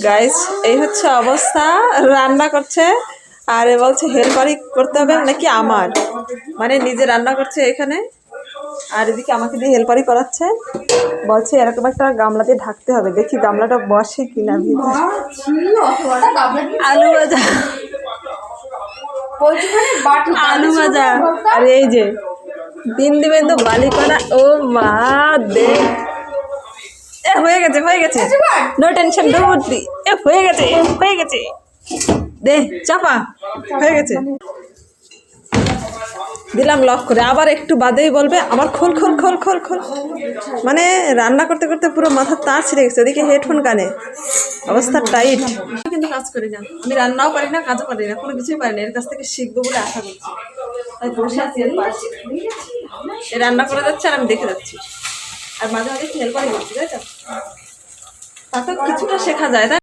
Guys এই হচ্ছে অবস্থা, রান্না করছে আর এ বলছে হেল্পারই করতে হবে নাকি আমার, মানে নিজে রান্না করছে এখানে আর এদিকে আমাকে দিয়ে হেল্পারই করাচ্ছে। বলছে এরকম একটা গামলা দিয়ে ঢাকতে হবে, দেখি গামলাটা বসে কিনা। আলু ভাজা, আলু ভাজা আর এই যে বিন্দু বিন্দু বালি করা। ও মা দেখ, হয়ে গেছে হয়ে গেছে, নো টেনশন নো বুদ্ধি, হয়ে গেছে হয়ে গেছে, দে চাপা, হয়ে গেছে। দিলাম লক করে, আবার একটু বাদেই বলবে আমার খোল খোল খোল খোল খোল। মানে রান্না করতে করতে পুরো মাথার তার ছিঁড়ে গেছে, ওদিকে হেডফোন কানে, অবস্থা টাইট। কিন্তু কাজ করি না আমি, রান্নাও পারি না কাজও পারি না, কোনো কিছুই পারি না। এর কাছ থেকে শিখবো বলে আশা করছি, তাই বসে আছি। রান্না করে যাচ্ছে আর আমি দেখে যাচ্ছি, আর মাঝে মাঝে হেল্পারই করছি, তাই তো? তাতে কিছুটা শেখা যায় তাই।